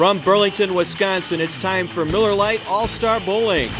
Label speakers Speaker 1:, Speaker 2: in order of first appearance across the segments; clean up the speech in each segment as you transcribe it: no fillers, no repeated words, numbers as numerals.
Speaker 1: From Burlington, Wisconsin, it's time for Miller Lite All-Star Bowling.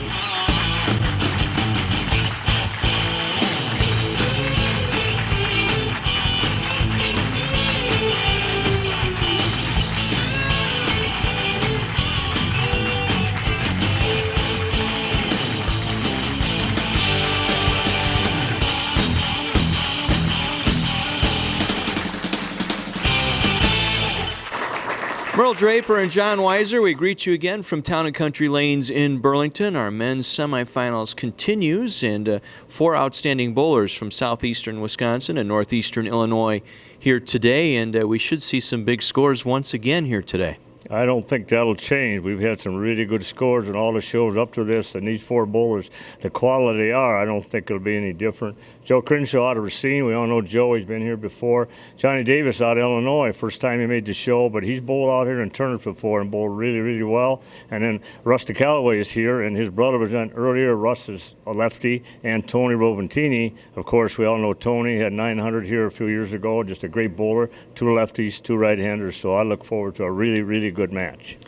Speaker 1: Merle Draper and John Weiser, we greet you again from Town and Country Lanes in Burlington. Our men's semifinals continues, and 4 outstanding bowlers from southeastern Wisconsin and northeastern Illinois here today, and we should see some big scores once again here today.
Speaker 2: I don't think that'll change. We've had some really good scores in all the shows up to this, and these 4 bowlers, the quality they are, I don't think it'll be any different. Joe Crenshaw out of Racine, we all know Joe, he's been here before. Johnny Davis out of Illinois, first time he made the show, but he's bowled out here in tournaments before and bowled really, really well. And then Russ Callaway is here, and his brother was on earlier. Russ is a lefty, and Towne Roventini. Of course, we all know Towne had 900 here a few years ago, just a great bowler, 2 lefties, 2 right-handers, so I look forward to a really, really good match.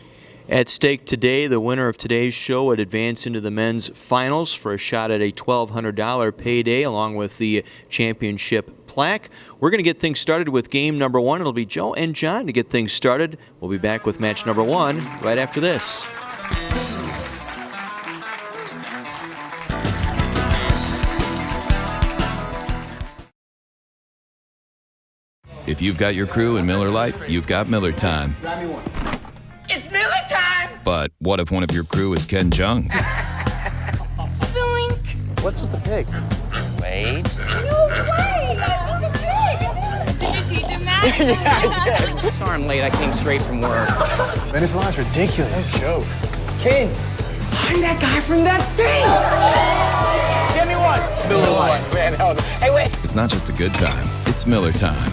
Speaker 1: At stake today, the winner of today's show would advance into the men's finals for a shot at a $1,200 payday along with the championship plaque. We're going to get things started with game number 1. It'll be Joe and John to get things started. We'll be back with match number 1 right after this.
Speaker 3: If you've got your crew in Miller Lite, you've got Miller time.
Speaker 4: Grab me one. It's Miller time!
Speaker 3: But what if one of your crew is Ken Jung?
Speaker 4: Zoink! What's with the pig? Wait.
Speaker 5: No way! Look at pig! Did you teach him that?
Speaker 4: Yeah, I did. Sorry I'm late. I came straight from work.
Speaker 6: Man, this line's ridiculous.
Speaker 4: No joke.
Speaker 6: King!
Speaker 4: I'm that guy from that thing! Give me one. Miller Lite. Man, hell no. Hey, wait.
Speaker 3: It's not just a good time, it's Miller time.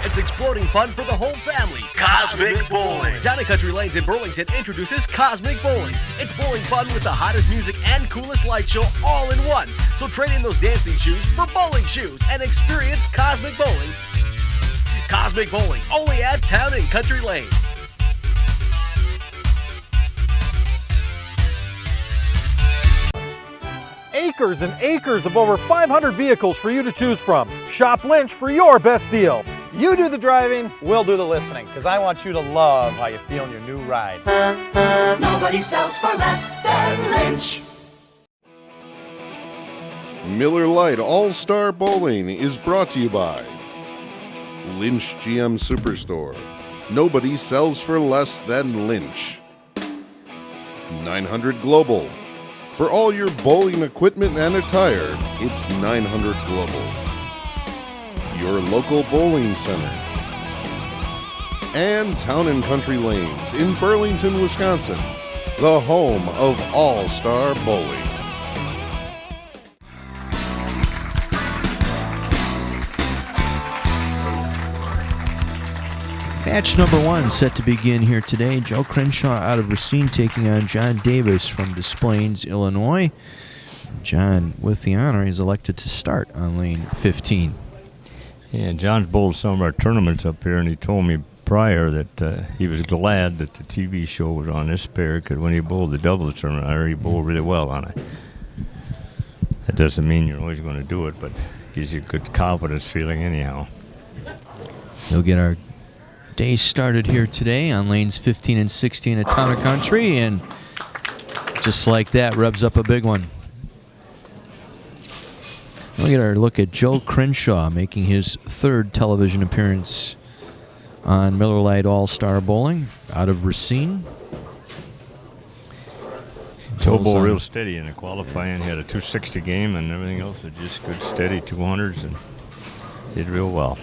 Speaker 7: It's exploding fun for the whole family. Cosmic Bowling. Town and Country Lanes in Burlington introduces Cosmic Bowling. It's bowling fun with the hottest music and coolest light show all in one. So trade in those dancing shoes for bowling shoes and experience Cosmic Bowling. Cosmic Bowling, only at Town and Country Lanes.
Speaker 8: Acres and acres of over 500 vehicles for you to choose from. Shop Lynch for your best deal.
Speaker 9: You do the driving, we'll do the listening, because I want you to love how you feel in your new ride.
Speaker 10: Nobody sells for less than Lynch.
Speaker 11: Miller Lite All-Star Bowling is brought to you by Lynch GM Superstore. Nobody sells for less than Lynch. 900 Global. For all your bowling equipment and attire, it's 900 Global. Your local bowling center. And Town and Country Lanes in Burlington, Wisconsin, the home of All-Star Bowling.
Speaker 1: Match number 1 set to begin here today. Joe Crenshaw out of Racine taking on John Davis from Des Plaines, Illinois. John, with the honor, is elected to start on lane 15.
Speaker 2: Yeah, John's bowled some of our tournaments up here, and he told me prior that he was glad that the TV show was on this pair, because when he bowled the doubles tournament, I heard he bowled really well on it. That doesn't mean you're always going to do it, but gives you a good confidence feeling anyhow.
Speaker 1: He'll get our day started here today on lanes 15 and 16 at Town and Country, and just like that, revs up a big one. We'll get our look at Joe Crenshaw making his 3rd television appearance on Miller Lite All-Star Bowling out of Racine.
Speaker 2: Joe bowled real steady in the qualifying. He had a 260 game, and everything else was just good, steady 200s, and did real well.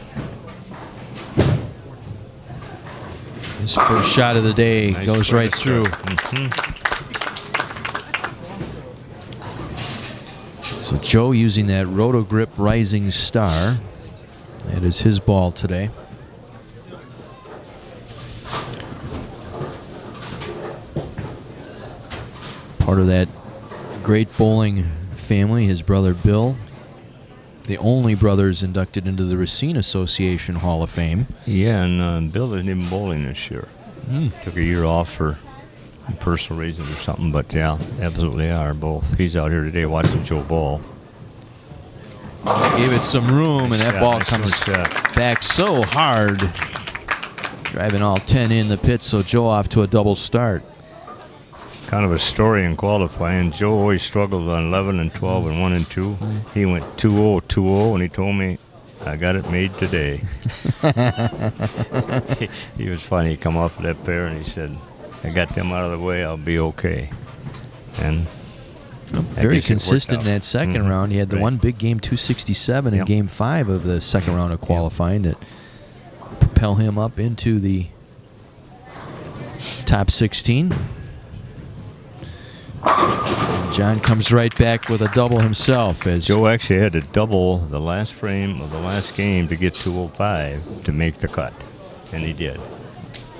Speaker 1: His first shot of the day goes right through. So Joe using that Roto-Grip Rising Star. That is his ball today. Part of that great bowling family, his brother Bill the only brothers inducted into the Racine Association Hall of Fame.
Speaker 2: Yeah, and Bill isn't even bowling this year. Took a year off for personal reasons or something, but yeah, absolutely are both. He's out here today watching Joe bowl.
Speaker 1: Gave it some room, and that
Speaker 2: Nice
Speaker 1: ball
Speaker 2: shot,
Speaker 1: comes
Speaker 2: nice shot.
Speaker 1: back so hard. Driving all 10 in the pit, so Joe off to a double start.
Speaker 2: Kind of a story in qualifying. Joe always struggled on 11 and 12 and 1 and 2. He went 2-0, 2-0, and he told me, I got it made today. He was funny. He come off of that pair, and he said, I got them out of the way, I'll be okay. And
Speaker 1: very consistent in that second round. He had the one big game, 267, in game 5 of the second round of qualifying that propel him up into the top 16. John comes right back with a double himself. As
Speaker 2: Joe actually had to double the last frame of the last game to get 205 to make the cut, and he did.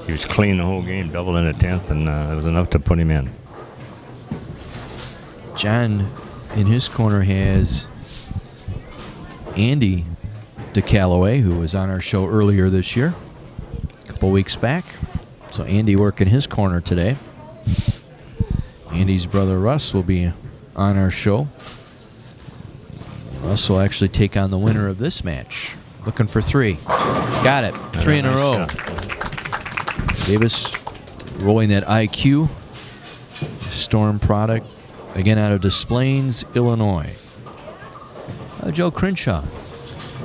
Speaker 2: He was clean the whole game, doubled in the 10th, and it was enough to put him in.
Speaker 1: John, in his corner, has Andy de Callaway, who was on our show earlier this year, a couple weeks back. So Andy working his corner today. Andy's brother Russ will be on our show. Russ will actually take on the winner of this match. Looking for 3. Got it. 3 in a row. Davis rolling that IQ Storm product. Again out of Des Plaines, Illinois. Joe Crenshaw,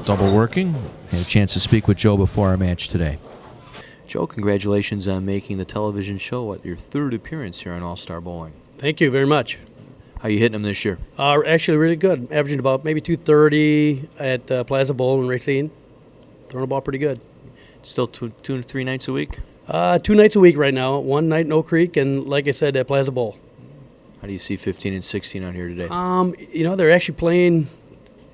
Speaker 1: double working. Had a chance to speak with Joe before our match today. Joe, congratulations on making the television show your 3rd appearance here on All-Star Bowling.
Speaker 12: Thank you very much.
Speaker 1: How you hitting them this year?
Speaker 12: Actually, really good. Averaging about maybe 230 at Plaza Bowl in Racine. Throwing the ball pretty good.
Speaker 1: Still 2 to 3 nights a week?
Speaker 12: 2 nights a week right now. 1 night in Oak Creek, and like I said, at Plaza Bowl.
Speaker 1: How do you see 15 and 16 out here today?
Speaker 12: They're actually playing,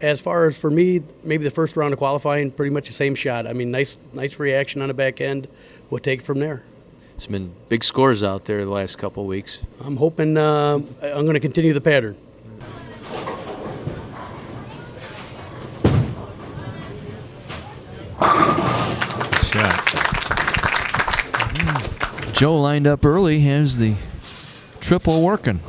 Speaker 12: as far as for me, maybe the first round of qualifying, pretty much the same shot. I mean, nice reaction on the back end. We'll take it from there.
Speaker 1: It's been big scores out there the last couple of weeks.
Speaker 12: I'm hoping I'm going to continue the pattern.
Speaker 2: Shot.
Speaker 1: Joe lined up early, has the triple working.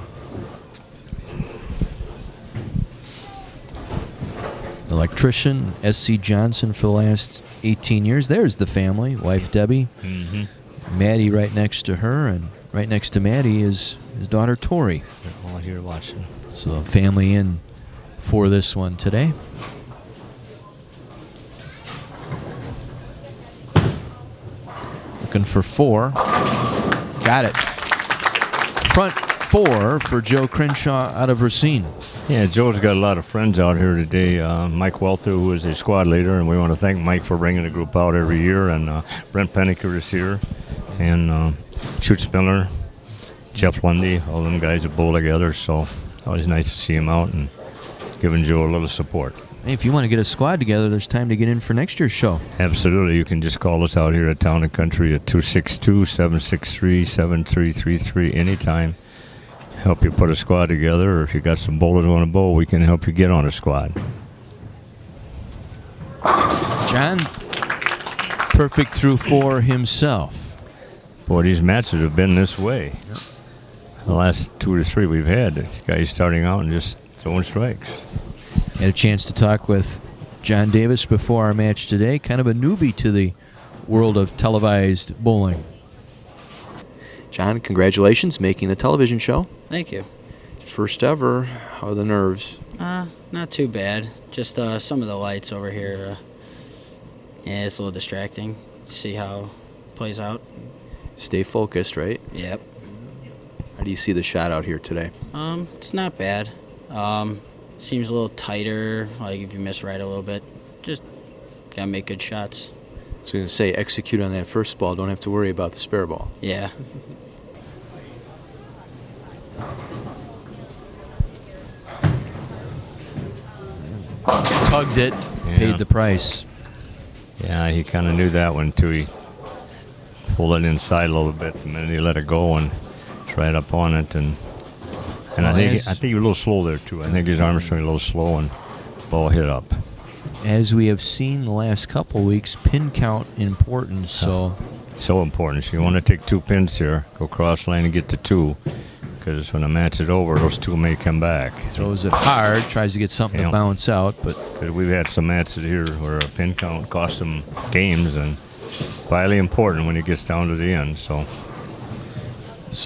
Speaker 1: Electrician, S.C. Johnson for the last 18 years. There's the family, wife Debbie. Maddie right next to her, and right next to Maddie is his daughter Tori.
Speaker 2: They're all here watching.
Speaker 1: So family in for this one today. Looking for 4. Got it. Front 4 for Joe Crenshaw out of Racine.
Speaker 2: Yeah, Joe's got a lot of friends out here today. Mike Welter, who is a squad leader, and we want to thank Mike for bringing the group out every year. And Brent Pennicker is here, and Schutz Miller, Jeff Lundy, all them guys that bowl together. So always nice to see him out and giving Joe a little support.
Speaker 1: Hey, if you want to get a squad together, there's time to get in for next year's show.
Speaker 2: Absolutely. You can just call us out here at Towne & Country at 262-763-7333 anytime. Help you put a squad together, or if you got some bowlers on a bowl, we can help you get on a squad.
Speaker 1: John, perfect through 4 himself.
Speaker 2: Boy, these matches have been this way. Yep. The last 2 or 3 we've had, this guy's starting out and just throwing strikes.
Speaker 1: Had a chance to talk with John Davis before our match today. Kind of a newbie to the world of televised bowling. John, congratulations making the television show.
Speaker 13: Thank you.
Speaker 1: First ever. How are the nerves?
Speaker 13: Not too bad. Just some of the lights over here. Yeah, it's a little distracting. See how it plays out.
Speaker 1: Stay focused, right?
Speaker 13: Yep.
Speaker 1: How do you see the shot out here today?
Speaker 13: It's not bad. Seems a little tighter. Like if you miss right a little bit, just gotta make good shots.
Speaker 1: I was going to say, execute on that first ball. Don't have to worry about the spare ball.
Speaker 13: Yeah.
Speaker 1: Tugged it, paid the price.
Speaker 2: Yeah, he kind of knew that one, too. He pulled it inside a little bit the minute he let it go, and it's right up on it. And I think he was a little slow there, too. I think his arm was a little slow, and the ball hit up.
Speaker 1: as we have seen the last couple weeks, pin count important. So
Speaker 2: important. So you want to take 2 pins here, go cross lane and get to 2, because when the match is over, those 2 may come back.
Speaker 1: Throws it hard, tries to get something to bounce out, but
Speaker 2: we've had some matches here where a pin count cost them games, and vitally important when it gets down to the end.
Speaker 1: So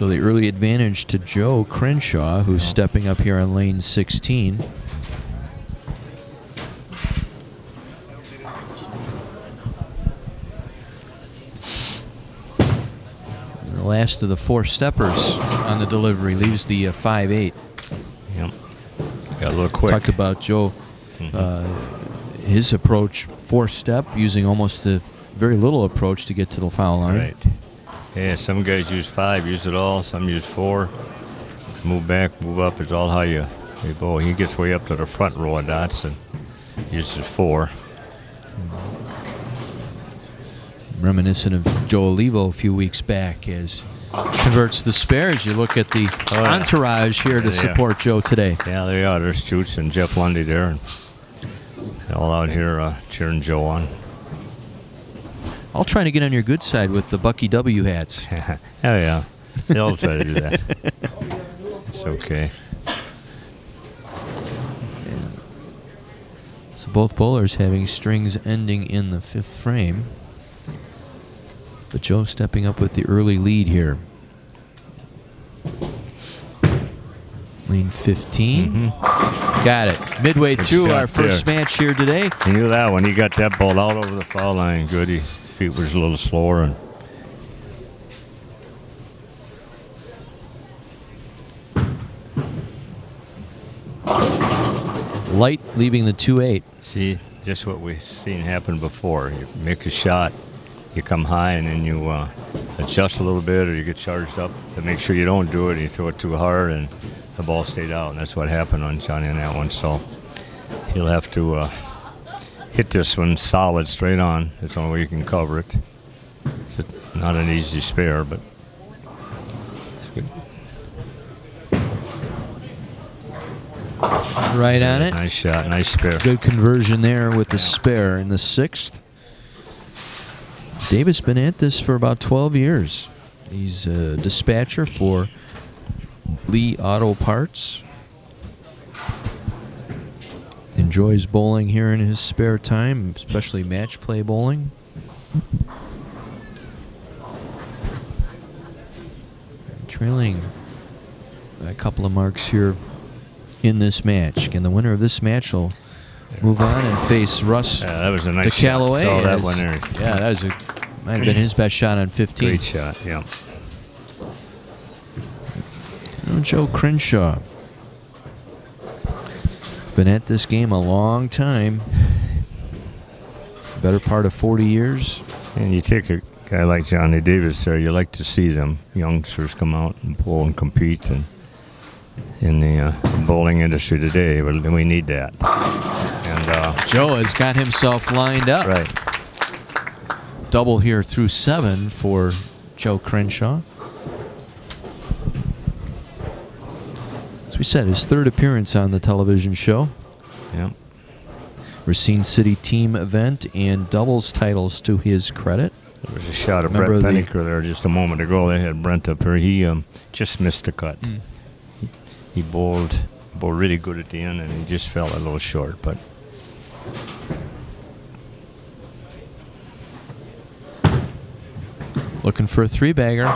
Speaker 1: the early advantage to Joe Crenshaw, who's stepping up here on lane 16. The last of the 4 steppers on the delivery leaves the 5-8.
Speaker 2: Yep. Got a little quick.
Speaker 1: Talked about Joe, his approach 4-step, using almost a very little approach to get to the foul line.
Speaker 2: Right. Yeah, some guys use 5, use it all. Some use 4. Move back, move up. It's all how you bowl. He gets way up to the front row of dots and uses 4.
Speaker 1: Reminiscent of Joe Olivo a few weeks back, as converts the spares. You look at the entourage here to support Joe today.
Speaker 2: Yeah, they are. There's Choots and Jeff Lundy there, and all out here cheering Joe on.
Speaker 1: I'll try to get on your good side with the Bucky W hats.
Speaker 2: Oh, yeah. They'll try to do that. It's okay.
Speaker 1: So both bowlers having strings ending in the 5th frame. But Joe stepping up with the early lead here. Lane 15. Got it. Midway through our first match here today.
Speaker 2: He knew that one. He got that ball out over the foul line. Good. His feet was a little slower. And
Speaker 1: Lite leaving the 2-8.
Speaker 2: See, just what we've seen happen before. You make a shot, you come high, and then you adjust a little bit, or you get charged up to make sure you don't do it, and you throw it too hard, and the ball stayed out. And that's what happened on Johnny on that one. So he'll have to hit this one solid, straight on. That's the only way you can cover it. It's not an easy spare, but it's good.
Speaker 1: Right on it.
Speaker 2: Nice shot, nice spare.
Speaker 1: Good conversion there with the spare in the 6th. Davis been at this for about 12 years. He's a dispatcher for Lee Auto Parts. Enjoys bowling here in his spare time, especially match play bowling. Trailing a couple of marks here in this match. Again, the winner of this match will move on and face Russ
Speaker 2: that was a nice
Speaker 1: to Callaway.
Speaker 2: Shot. Saw that one there.
Speaker 1: Yeah, that was might have been his best shot on 15.
Speaker 2: Great shot, yeah.
Speaker 1: Joe Crenshaw. Been at this game a long time. Better part of 40 years.
Speaker 2: And you take a guy like Johnny Davis there, you like to see them youngsters come out and bowl and compete in the bowling industry today. But we need that. And
Speaker 1: Joe has got himself lined up.
Speaker 2: Right.
Speaker 1: Double here through 7 for Joe Crenshaw. As we said, his 3rd appearance on the television show.
Speaker 2: Yep.
Speaker 1: Racine City team event and doubles titles to his credit.
Speaker 2: There was a shot of Brett Pennicker there just a moment ago. They had Brent up here. He just missed the cut. He bowled really good at the end, and he just fell a little short. But
Speaker 1: looking for a 3-bagger.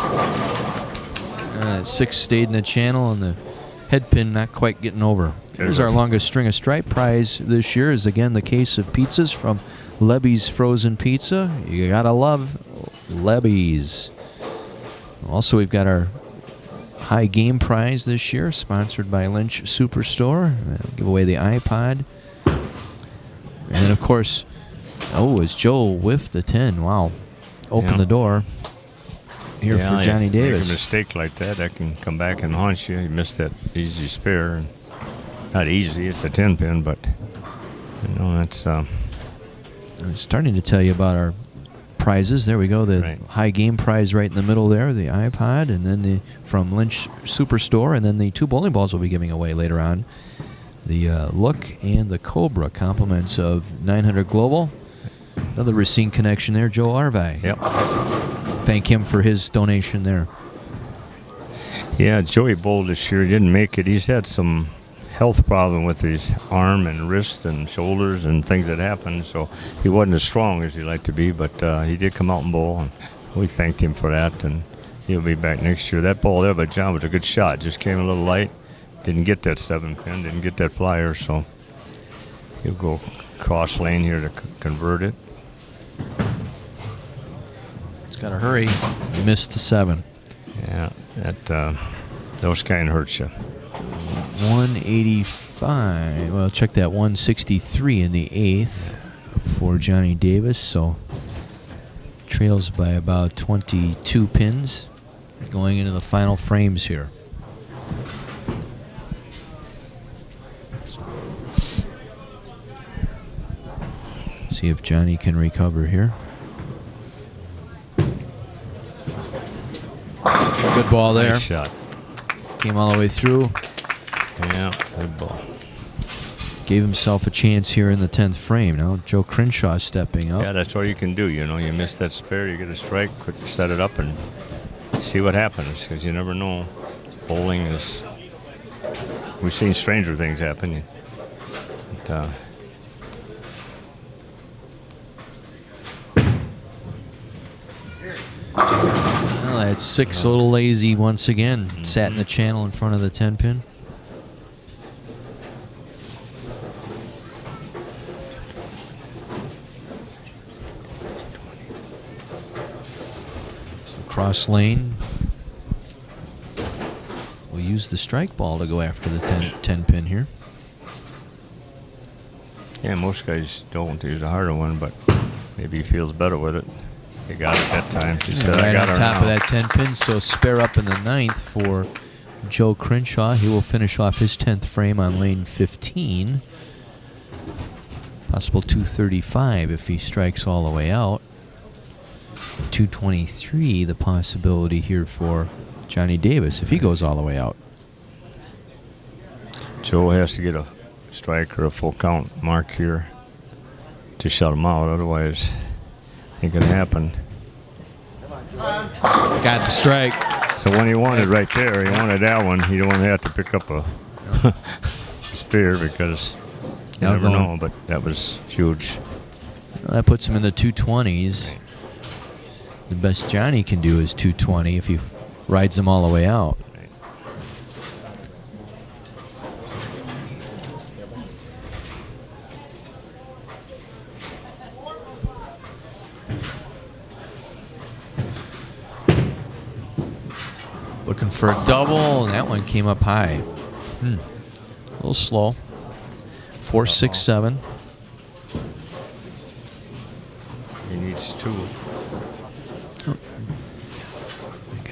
Speaker 1: 6 stayed in the channel, and the head pin not quite getting over. Here's our longest string of stripe prize this year. Is again the case of pizzas from Lebby's Frozen Pizza. You gotta love Lebby's. Also, we've got our high game prize this year, sponsored by Lynch Superstore. Give away the iPod. And then, of course, as Joe whiffed the 10. Wow. Open the door here for Johnny Davis.
Speaker 2: Make a mistake like that can come back and haunt you. You missed that easy spare. Not easy, it's a 10-pin, but that's. I'm
Speaker 1: starting to tell you about our prizes. There we go, the high game prize right in the middle there, the iPod, and then from Lynch Superstore, and then the 2 bowling balls we'll be giving away later on. The look and the Cobra compliments of 900 Global. Another Racine connection there, Joe Arvai.
Speaker 2: Yep.
Speaker 1: Thank him for his donation there.
Speaker 2: Yeah, Joey bowled this year. He didn't make it. He's had some health problem with his arm and wrist and shoulders and things that happened, so he wasn't as strong as he'd like to be, but he did come out and bowl, and we thanked him for that, and he'll be back next year. That ball there by John was a good shot. Just came a little light. Didn't get that 7-pin, didn't get that flyer, so he'll go cross lane here to convert it.
Speaker 1: He's got to hurry. He missed the 7.
Speaker 2: Yeah, those kind of hurts you.
Speaker 1: 185. Well, check that. 163 in the 8th for Johnny Davis. So trails by about 22 pins going into the final frames here. See if Johnny can recover here. Good ball there.
Speaker 2: Nice shot.
Speaker 1: Came all the way through.
Speaker 2: Yeah, good ball.
Speaker 1: Gave himself a chance here in the 10th frame. Now Joe Crenshaw stepping up.
Speaker 2: Yeah, that's all you can do. You know, you miss that spare, you get a strike, quick set it up and see what happens, because you never know. Bowling is, we've seen stranger things happen. But,
Speaker 1: well, that's 6 a little lazy once again. Sat in the channel in front of the 10-pin. So cross lane. We'll use the strike ball to go after the 10-pin here.
Speaker 2: yeah, most guys don't use a harder one, but maybe he feels better with it. He got it that time. He said,
Speaker 1: right
Speaker 2: I got
Speaker 1: on
Speaker 2: her
Speaker 1: top
Speaker 2: now.
Speaker 1: of that 10-pin, so spare up in the 9th for Joe Crenshaw. He will finish off his 10th frame on lane 15. Possible 235 if he strikes all the way out. 223, the possibility here for Johnny Davis if he goes all the way out.
Speaker 2: Joe has to get a strike or a full count mark here to shut him out. Otherwise, it could happen.
Speaker 1: Got the strike.
Speaker 2: So when he wanted right there, he wanted that one. He don't want to have to pick up a spear because you never know. But that was huge.
Speaker 1: Well, that puts him in the 220s. The best Johnny can do is 220 if he rides him all the way out. Looking for a double, and that one came up high. A little slow. 4, 6, 7.
Speaker 2: He needs 2.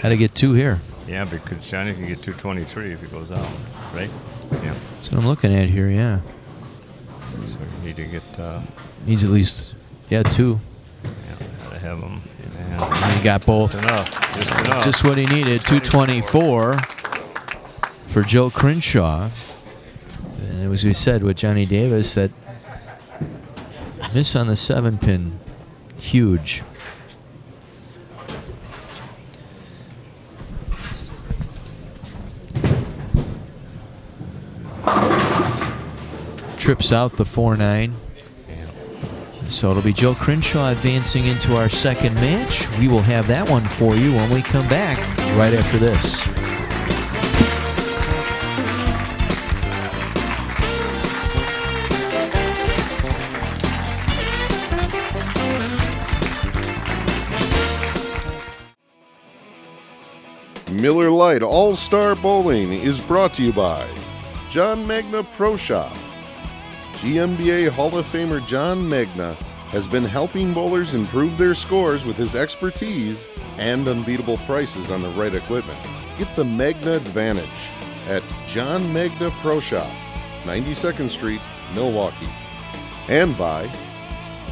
Speaker 1: Got to get 2 here.
Speaker 2: Yeah, because Johnny can get 223 if he goes out, right? Yeah.
Speaker 1: That's what I'm looking at here, yeah.
Speaker 2: So you need to get...
Speaker 1: Needs at least, 2.
Speaker 2: Yeah, gotta have him.
Speaker 1: And he got both.
Speaker 2: Just enough. Just enough.
Speaker 1: Just what he needed. 224 for Joe Crenshaw. And as we said with Johnny Davis, that miss on the 7-pin, huge. Trips out the 4-9. So it'll be Joe Crenshaw advancing into our second match. We will have that one for you when we come back right after this.
Speaker 11: Miller Lite All-Star Bowling is brought to you by John Magna Pro Shop. GMBA Hall of Famer John Magna has been helping bowlers improve their scores with his expertise and unbeatable prices on the right equipment. Get the Magna Advantage at John Magna Pro Shop, 92nd Street, Milwaukee. And by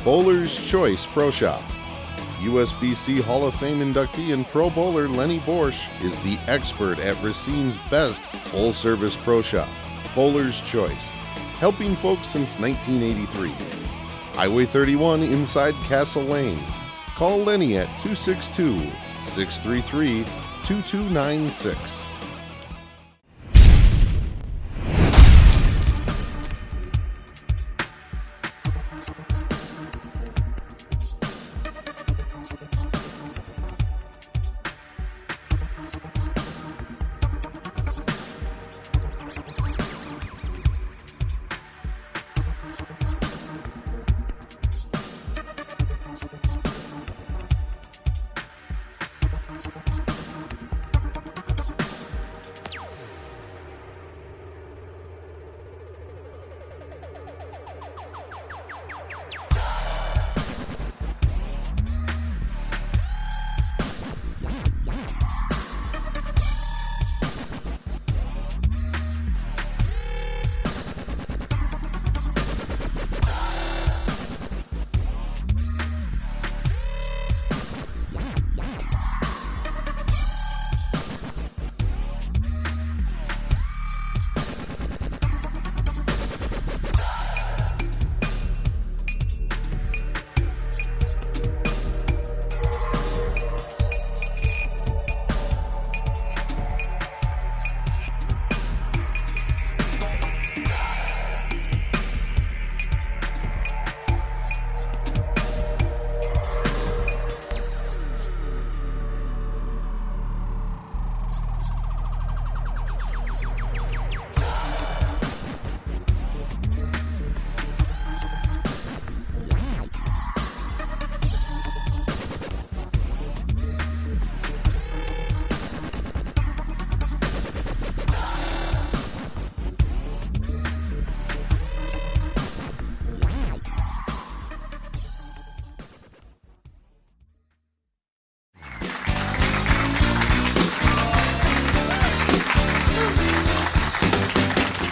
Speaker 11: Bowler's Choice Pro Shop. USBC Hall of Fame inductee and pro bowler Lenny Borsch is the expert at Racine's best full-service pro shop, Bowler's Choice. helping folks since 1983. Highway 31 inside Castle Lanes. Call Lenny at 262-633-2296.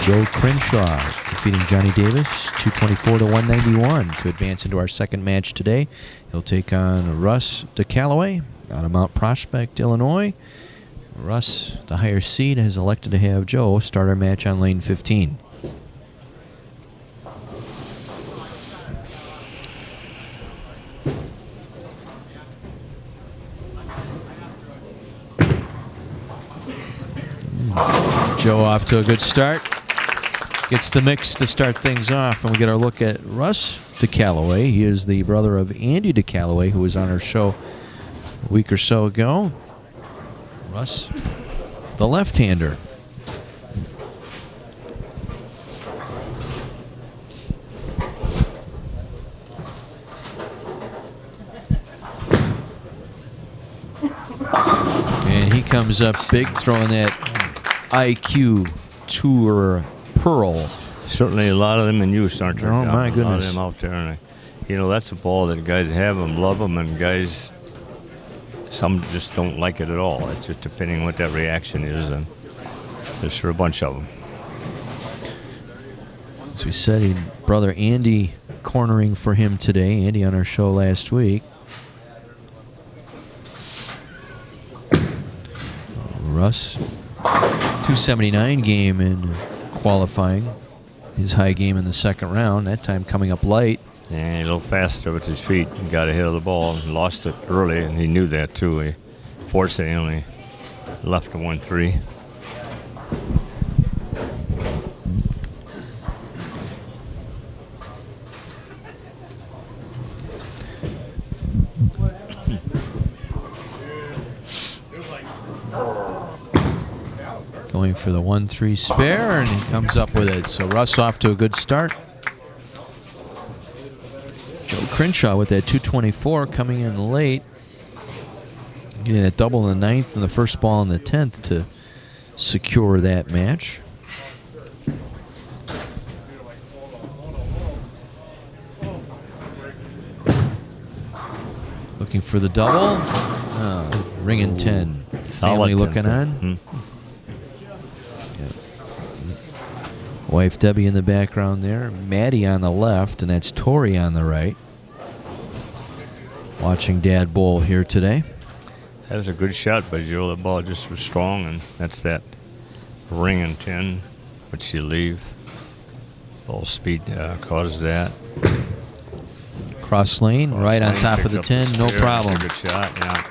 Speaker 1: Joe Crenshaw defeating Johnny Davis 224-191 to advance into our second match today. He'll take on Russ Callaway out of Mount Prospect, Illinois. Russ, the higher seed, has elected to have Joe start our match on lane 15. Joe off to a good start. Gets the mix to start things off, and we get our look at Russ Callaway. He is the brother of Andy Callaway, who was on our show a week or so ago. Russ, the left-hander. And he comes up big, throwing that IQ Tour Pearl.
Speaker 2: Certainly a lot of them in use, aren't there?
Speaker 1: Oh, my
Speaker 2: A lot
Speaker 1: goodness.
Speaker 2: of them out there. And that's a ball that guys have them, love them, and guys, some just don't like it at all. It's just depending on what that reaction is, and there's sure a bunch of them.
Speaker 1: As we said, brother Andy cornering for him today. Andy on our show last week. Russ, 279 game in qualifying. His high game in the second round, that time coming up light.
Speaker 2: And a little faster with his feet. He got ahead of the ball and lost it early, and he knew that too. He fortunately only left to 1-3.
Speaker 1: Going for the 1-3 spare, and he comes up with it. So Russ off to a good start. Joe Crenshaw with that 224 coming in late. Getting a double in the 9th and the first ball in the 10th to secure that match. Looking for the double. Ringing 10. Stanley looking on. Wife Debbie in the background there. Maddie on the left, and that's Tori on the right. Watching Dad bowl here today.
Speaker 2: That was a good shot by Joe. The ball just was strong, and that's that ring and 10, which you leave. Ball speed causes that.
Speaker 1: Cross lane, right on top of the
Speaker 2: Picked up
Speaker 1: tin, no
Speaker 2: spare.
Speaker 1: problem.
Speaker 2: That's a good shot, yeah.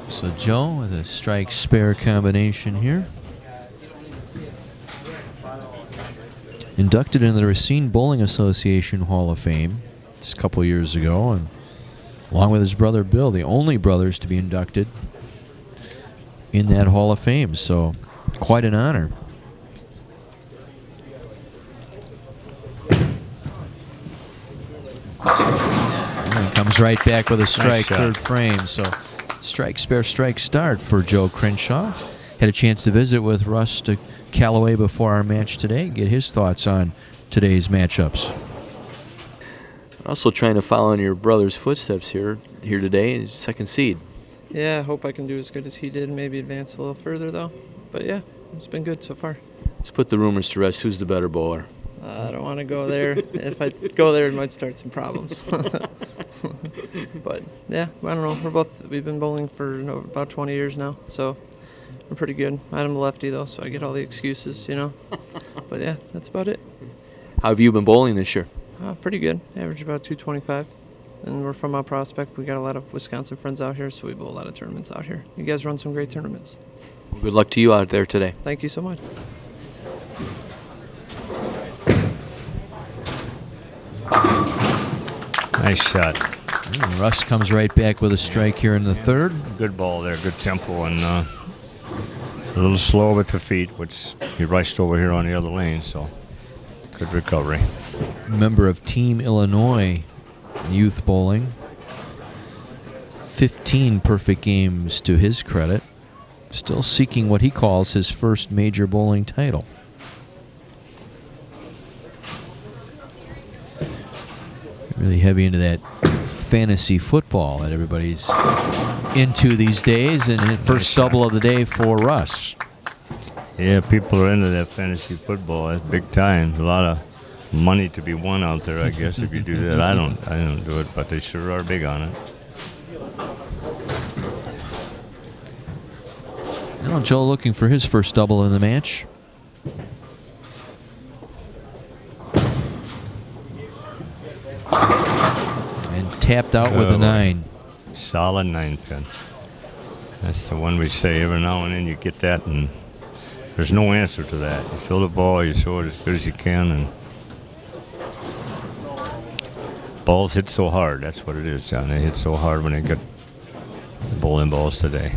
Speaker 1: So Joe with a strike spare combination here. Inducted into the Racine Bowling Association Hall of Fame just a couple years ago, and along with his brother Bill, the only brothers to be inducted in that Hall of Fame. So quite an honor. And comes right back with a strike,
Speaker 2: Nice
Speaker 1: third frame. So strike spare, strike start for Joe Crenshaw. Had a chance to visit with Russ Callaway before our match today, get his thoughts on today's matchups. Also trying to follow in your brother's footsteps here today, second seed.
Speaker 14: Yeah, I hope I can do as good as he did, maybe advance a little further though. But yeah, it's been good so far.
Speaker 1: Let's put the rumors to rest. Who's the better bowler?
Speaker 14: I don't want to go there. If I go there, it might start some problems. But yeah, I don't know. We've been bowling for about 20 years now, so I'm pretty good. I'm a lefty though, so I get all the excuses, But yeah, that's about it.
Speaker 1: How have you been bowling this year?
Speaker 14: Pretty good. Average about 225. And we're from Mount Prospect. We got a lot of Wisconsin friends out here, so we bowl a lot of tournaments out here. You guys run some great tournaments.
Speaker 1: Well, good luck to you out there today.
Speaker 14: Thank you so much.
Speaker 2: Nice shot.
Speaker 1: Russ comes right back with a strike here in the third.
Speaker 2: Good ball there, good tempo, and a little slow with the feet, which he rushed over here on the other lane, so good recovery.
Speaker 1: Member of Team Illinois youth bowling. 15 perfect games to his credit. Still seeking what he calls his first major bowling title. Really heavy into that fantasy football that everybody's into these days, and first double of the day for Russ.
Speaker 2: Yeah, people are into that fantasy football. That's big time. A lot of money to be won out there, I guess, if you do that. I don't do it, but they sure are big on it.
Speaker 1: Now Joe looking for his first double in the match. And tapped out with a 9.
Speaker 2: Solid 9-pin. That's the one we say every now and then you get that, and there's no answer to that. You throw the ball, you throw it as good as you can, and balls hit so hard. That's what it is, John. They hit so hard when they get bowling balls today.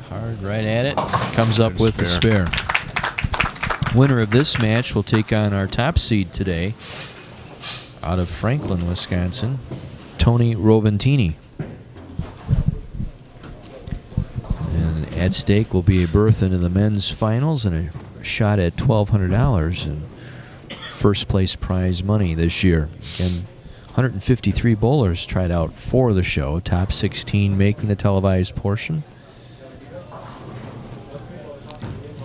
Speaker 1: Hard right at it. Comes up with the spare. Winner of this match will take on our top seed today out of Franklin, Wisconsin, Towne Roventini. And at stake will be a berth into the men's finals and a shot at $1,200 in first place prize money this year. And 153 bowlers tried out for the show, top 16 making the televised portion.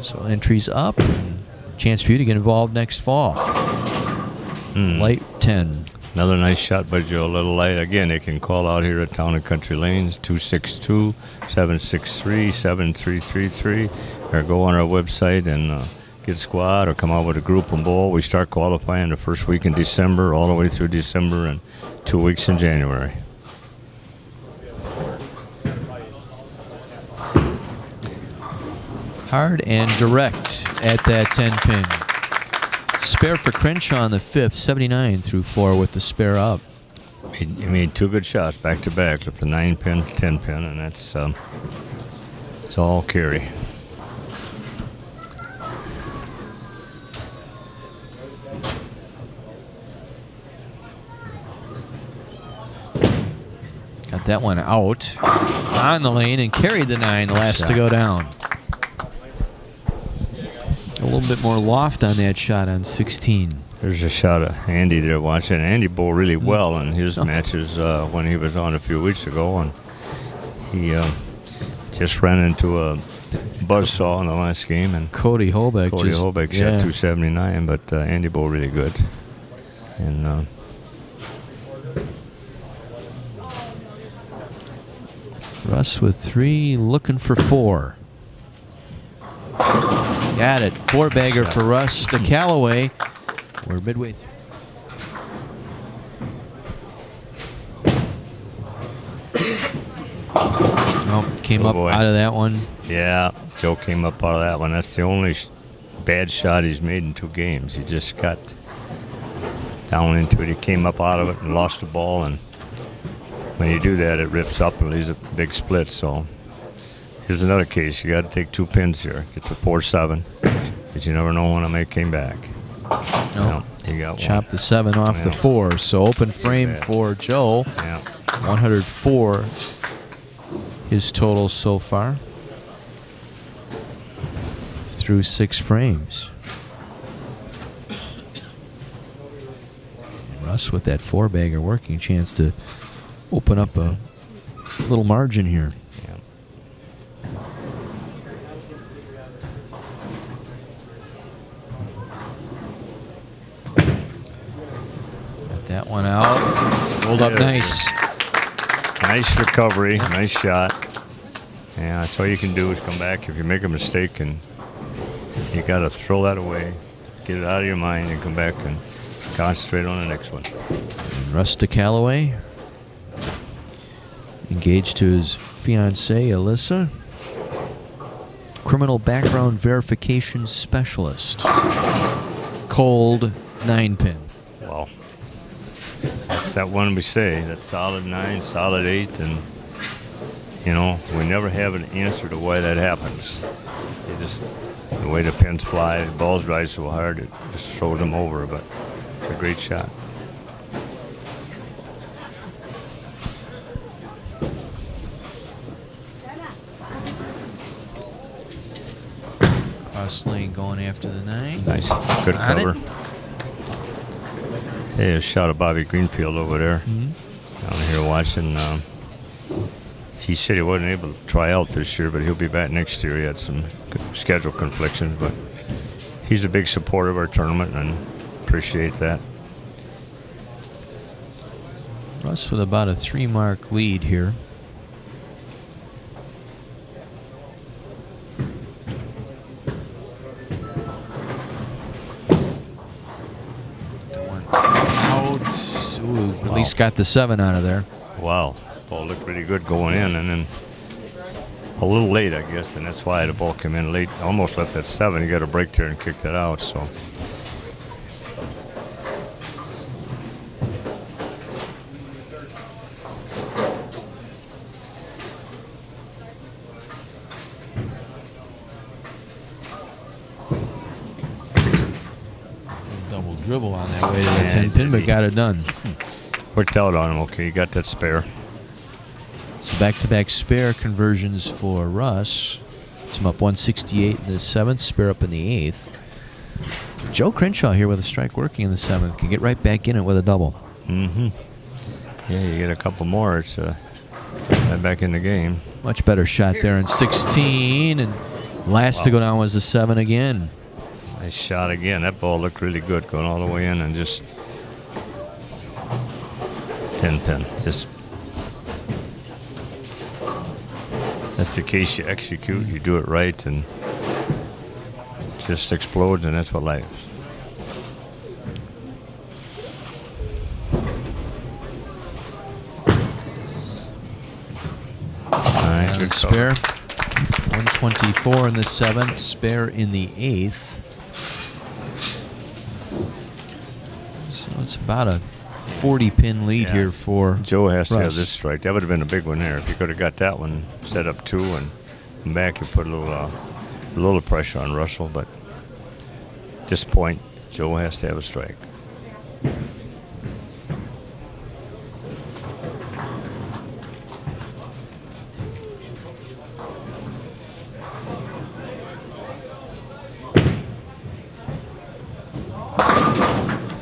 Speaker 1: So entries up, and chance for you to get involved next fall. Lite 10.
Speaker 2: Another nice shot by Joe, a little light. Again, they can call out here at Towne Country Lanes, 262-763-7333, or go on our website and get a squad or come out with a group and bowl. We start qualifying the first week in December, all the way through December, and 2 weeks in January.
Speaker 1: Hard and direct at that 10-pin. Spare for Crenshaw on the 5th, 79 through 4 with the spare up.
Speaker 2: He made 2 good shots back to back with the 9-pin, 10-pin, and that's it's all carry.
Speaker 1: Got that one out on the lane and carried the 9, the last to go down. A little bit more loft on that shot on 16.
Speaker 2: There's a shot of Andy there watching. Andy bowled really well in his matches when he was on a few weeks ago, and he just ran into a buzzsaw in the last game. And
Speaker 1: Cody Holbeck
Speaker 2: shot 279, but Andy bowled really good. And
Speaker 1: Russ with 3, looking for 4. Got it. 4-bagger for Russ to Callaway. We're midway through. Oh, came up out of that one.
Speaker 2: Yeah, Joe came up out of that one. That's the only bad shot he's made in 2 games. He just got down into it. He came up out of it and lost the ball. And when you do that, it rips up and leaves a big split. So here's another case. You got to take 2 pins here. Get to 4-7. Because you never know when I came back.
Speaker 1: No,
Speaker 2: he got
Speaker 1: chopped
Speaker 2: one.
Speaker 1: the 7 off the 4. So open frame for Joe.
Speaker 2: Yeah.
Speaker 1: 104 his total so far through 6 frames. And Russ with that 4-bagger working chance to open up a little margin here. Got that one out. Rolled up nice.
Speaker 2: Nice recovery, nice shot. Yeah, that's all you can do is come back if you make a mistake, and you got to throw that away, get it out of your mind, and come back and concentrate on the next one.
Speaker 1: And Russ to Callaway, engaged to his fiancée Alyssa, criminal background verification specialist, cold 9-pin.
Speaker 2: Wow. That's that one we say, that solid 9, solid 8, and you know, we never have an answer to why that happens. You just, the way the pins fly, the balls rise so hard, it just throws them over, but it's a great shot.
Speaker 1: Cross lane going after the 9.
Speaker 2: Nice, good
Speaker 1: Got
Speaker 2: cover.
Speaker 1: it.
Speaker 2: Hey, a shot of Bobby Greenfield over there. Down here watching. He said he wasn't able to try out this year, but he'll be back next year. He had some schedule conflictions, but he's a big supporter of our tournament and appreciate that.
Speaker 1: Russ with about a 3-mark lead here. Out. Ooh, at least got the 7 out of there.
Speaker 2: Wow. Ball looked pretty good going in, and then a little late, I guess, and that's why the ball came in late. Almost left that 7. He got a break there and kicked it out, so.
Speaker 1: Double dribble on that way to the 10-pin, but got it done.
Speaker 2: Worked out on him, okay. He got that spare.
Speaker 1: So back-to-back spare conversions for Russ. It's him up 168 in the 7th, spare up in the 8th. Joe Crenshaw here with a strike working in the 7th. Can get right back in it with a double.
Speaker 2: Mm-hmm. Yeah, you get a couple more, it's right back in the game.
Speaker 1: Much better shot there in 16, and last to go down was the 7 again.
Speaker 2: Nice shot again. That ball looked really good going all the way in and just 10-pin. Just that's the case. You execute, you do it right, and it just explodes, and that's what life is. All right, good
Speaker 1: spare. 124 in the 7th, spare in the 8th. So it's about a 40-pin lead here for
Speaker 2: Joe has to have
Speaker 1: Russ.
Speaker 2: this strike. That would have been a big one there. If you could have got that one set up 2 and come back, you put a little pressure on Russell. But at this point, Joe has to have a strike.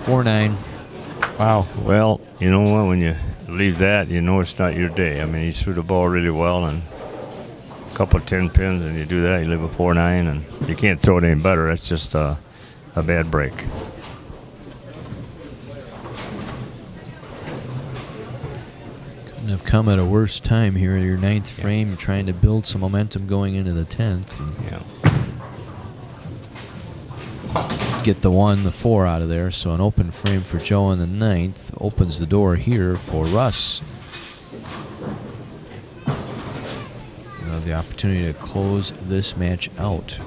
Speaker 1: $4-9. Wow.
Speaker 2: Well, you know what? When you leave that, you know it's not your day. I mean, he threw the ball really well, and a couple of 10 pins, and you do that, you leave a 4-9, and you can't throw it any better. That's just a bad break.
Speaker 1: Comes Couldn't have come at a worse time here in your 9th frame. You're trying to build some momentum going into the 10th. And get the 1, the 4 out of there. So an open frame for Joe in the 9th opens the door here for Russ. The opportunity to close this match out.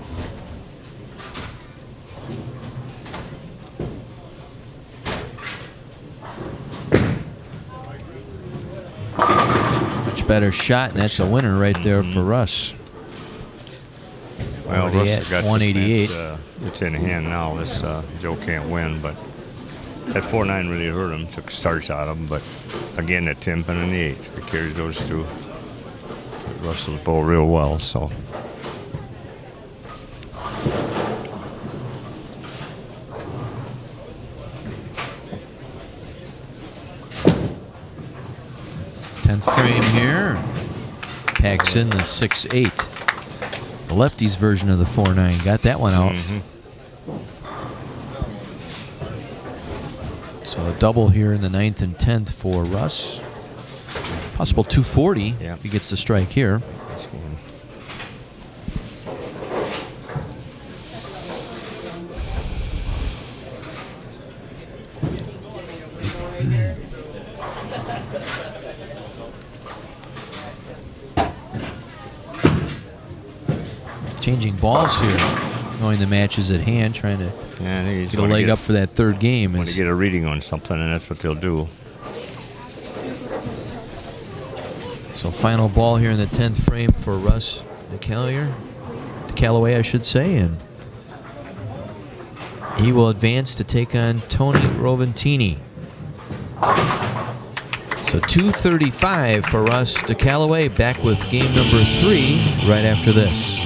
Speaker 1: Much better shot, and that's a winner right there for Russ.
Speaker 2: Well, Russ has got
Speaker 1: 188.
Speaker 2: This match, it's in hand now. This Joe can't win, but that 4-9 really hurt him. Took starts out of him, but again, that 10 pin and the 8. He carries those two. Russell's bowl real well, so.
Speaker 1: Tenth frame here. Packs in the 6-8. The lefty's version of the 4-9. Got that one out. So a double here in the 9th and 10th for Russ. Possible 240 if he gets the strike here. Changing balls here, knowing the match is at hand, trying to get a leg up for that 3rd game.
Speaker 2: Want to get a reading on something, and that's what they'll do.
Speaker 1: So final ball here in the 10th frame for Russ Callaway, I should say, and he will advance to take on Towne Roventini. So 235 for Russ Callaway. Back with game number 3 right after this.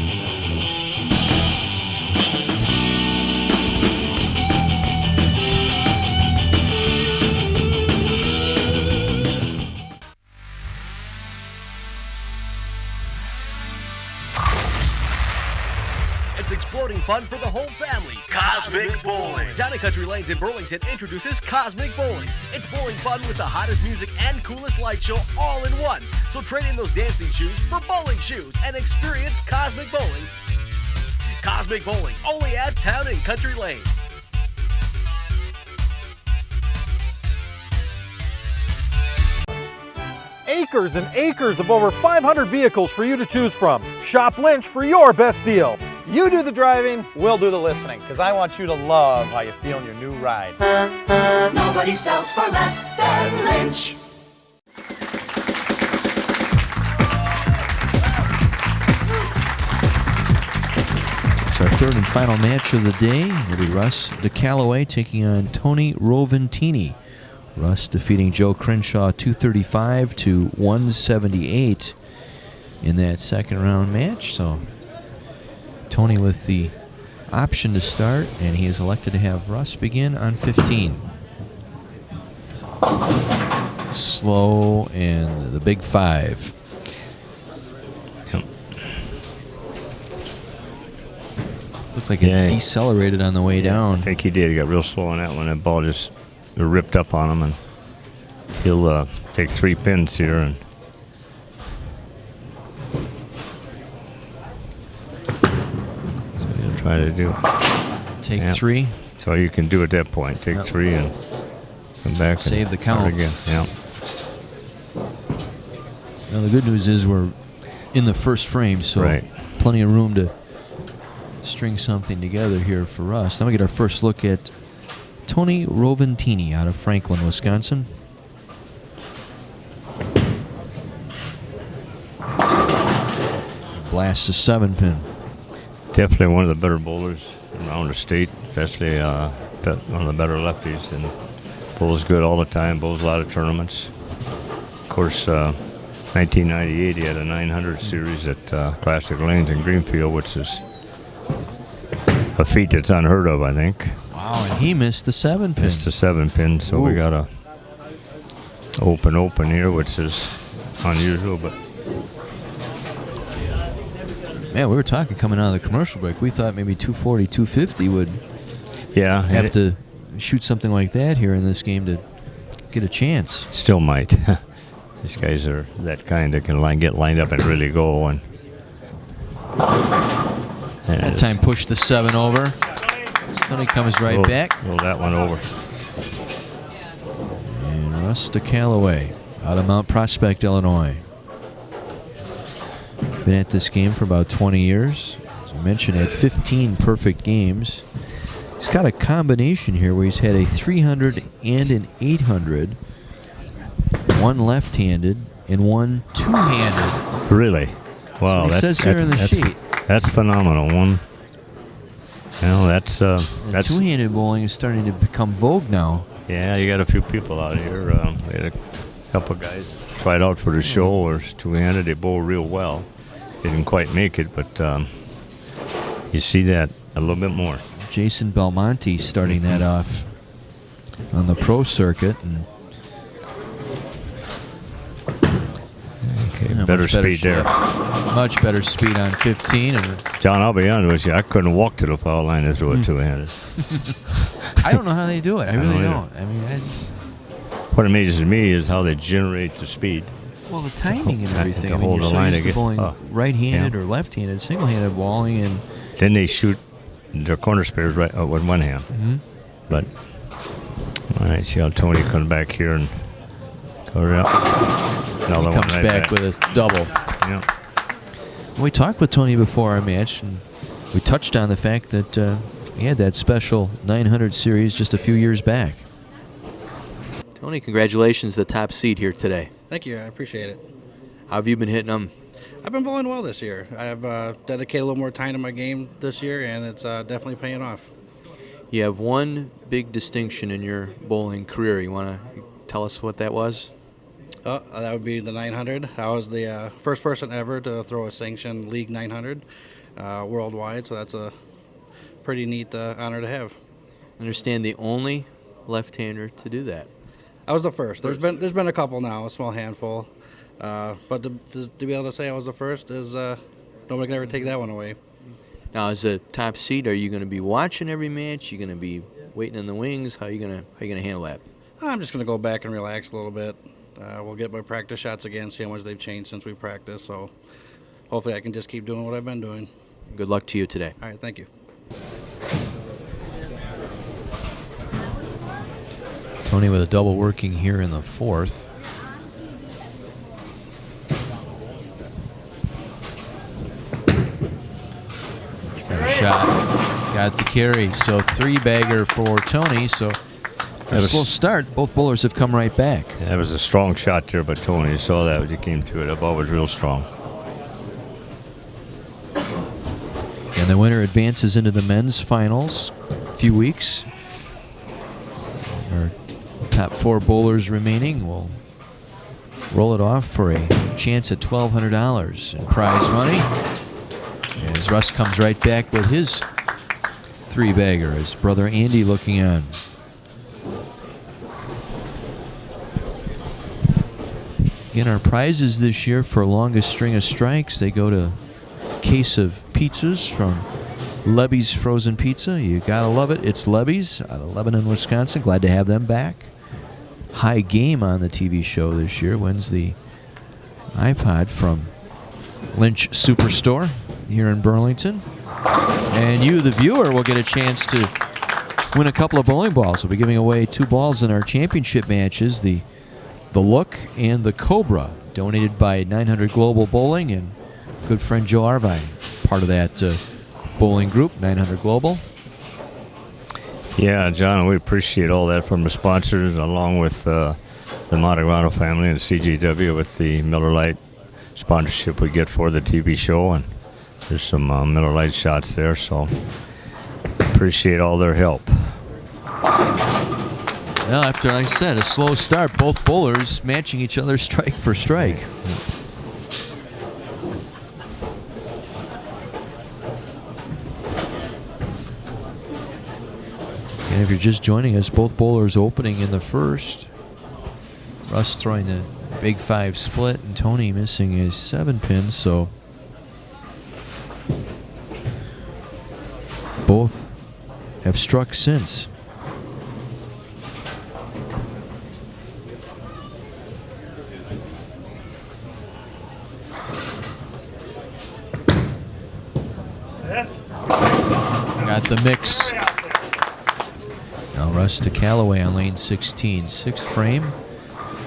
Speaker 7: It's exploding fun for the whole family. Cosmic Bowling. Towne Country Lanes in Burlington introduces Cosmic Bowling. It's bowling fun with the hottest music and coolest light show all in one. So trade in those dancing shoes for bowling shoes and experience Cosmic Bowling. Cosmic Bowling, only at Towne Country Lane.
Speaker 8: Acres and acres of over 500 vehicles for you to choose from. Shop Lynch for your best deal.
Speaker 9: You do the driving, we'll do the listening, because I want you to love how you feel in your new ride.
Speaker 10: Nobody sells for less than Lynch.
Speaker 1: It's our 3rd and final match of the day. It'll be Russ Callaway taking on Towne Roventini. Russ defeating Joe Crenshaw 235 to 178 in that 2nd round match. So Towne with the option to start, and he is elected to have Russ begin on 15. Slow and the big 5. Looks like it decelerated on the way down.
Speaker 2: I think he did. He got real slow on that one. That ball just ripped up on him, and he'll take 3 pins here. And so he'll try to do
Speaker 1: take 3.
Speaker 2: So you can do at that point. Take 3 and come back.
Speaker 1: Save the count.
Speaker 2: Again. Yeah.
Speaker 1: Now the good news is we're in the 1st frame, so plenty of room to string something together here for us. Now we get our first look at Towne Roventini out of Franklin, Wisconsin. Blast a 7-pin.
Speaker 2: Definitely one of the better bowlers around the state, especially one of the better lefties, and bowls good all the time, bowls a lot of tournaments. Of course, 1998 he had a 900 series at Classic Lanes in Greenfield, which is a feat that's unheard of, I think.
Speaker 1: Wow, and he missed the 7-pin.
Speaker 2: Missed the 7-pin, so we got a open here, which is unusual, but
Speaker 1: man, we were talking coming out of the commercial break. We thought maybe 240, 250 would have to shoot something like that here in this game to get a chance.
Speaker 2: Still might. These guys are that kind that can get lined up and really go. And
Speaker 1: that time pushed the 7 over. Towne comes right back.
Speaker 2: Roll that one over.
Speaker 1: And Russ to Callaway out of Mount Prospect, Illinois. Been at this game for about 20 years. As I mentioned, had 15 perfect games. He's got a combination here where he's had a 300 and an 800, one left-handed and one two-handed.
Speaker 2: Really? Wow,
Speaker 1: that's what it says here in the sheet.
Speaker 2: That's phenomenal. One. That's
Speaker 1: two-handed bowling is starting to become vogue now.
Speaker 2: Yeah, you got a few people out here. We had a couple guys tried out for the show, or two-handed. They bowl real well. Didn't quite make it, but you see that a little bit more.
Speaker 1: Jason Belmonte starting that off on the pro circuit. And
Speaker 2: better speed there.
Speaker 1: Much better speed on 15. And
Speaker 2: John, I'll be honest with you, I couldn't walk to the foul line as a two-handed.
Speaker 1: I don't know how they do it. I really don't. I mean,
Speaker 2: what amazes me is how they generate the speed.
Speaker 1: Well, the timing and everything.
Speaker 2: To hold the line
Speaker 1: used to bowling right-handed or left-handed, single-handed bowling, and
Speaker 2: then they shoot their corner spares right with one hand.
Speaker 1: Mm-hmm.
Speaker 2: But all right, see how Towne comes back here and cover it up. Another
Speaker 1: he comes
Speaker 2: one
Speaker 1: back with a double.
Speaker 2: Yeah.
Speaker 1: We talked with Towne before our match, and we touched on the fact that he had that special 900 series just a few years back. Towne, congratulations, the top seed here today.
Speaker 12: Thank you. I appreciate it.
Speaker 1: How have you been hitting them?
Speaker 12: I've been bowling well this year. I've dedicated a little more time to my game this year, and it's definitely paying off.
Speaker 1: You have one big distinction in your bowling career. You want to tell us what that was?
Speaker 12: That would be the 900. I was the first person ever to throw a sanctioned League 900 worldwide, so that's a pretty neat honor to have.
Speaker 1: I understand the only left-hander to do that.
Speaker 12: I was the first. There's been a couple now, a small handful, but to be able to say I was the first is nobody can ever take that one away.
Speaker 1: Now, as a top seed, are you going to be watching every match? You going to be waiting in the wings? How are you going to handle that?
Speaker 12: I'm just going to go back and relax a little bit. We'll get my practice shots again, see how much they've changed since we practiced. So hopefully I can just keep doing what I've been doing.
Speaker 1: Good luck to you today.
Speaker 12: All right, thank you.
Speaker 1: Towne with a double working here in the fourth. Got a shot. Got the carry. So 3-bagger for Towne. So a slow start. Both bowlers have come right back.
Speaker 2: That was a strong shot there by Towne. You saw that as he came through it. The ball was real strong.
Speaker 1: And the winner advances into the men's finals. A few weeks. Our top 4 bowlers remaining will roll it off for a chance at $1,200 in prize money. As Russ comes right back with his 3-bagger. His brother Andy looking on. Again, our prizes this year for longest string of strikes, they go to a case of pizzas from Lebby's Frozen Pizza. You gotta love it. It's Lebby's out of Lebanon, Wisconsin. Glad to have them back. High Game on the TV show this year wins the iPod from Lynch Superstore here in Burlington. And you, the viewer, will get a chance to win a couple of bowling balls. We'll be giving away 2 balls in our championship matches, the Look and the Cobra, donated by 900 Global Bowling and good friend Joe Arvine, part of that bowling group, 900 Global.
Speaker 2: Yeah, John, we appreciate all that from the sponsors, along with the Montegrano family and CGW with the Miller Lite sponsorship we get for the TV show. And there's some Miller Lite shots there, so appreciate all their help.
Speaker 1: Well, after, like I said, a slow start, both bowlers matching each other strike for strike. And if you're just joining us, both bowlers opening in the first. Russ throwing the big 5 split and Towne missing his 7-pin, so both have struck since. Got the mix. Now Russ to Callaway on lane 16. 6th frame.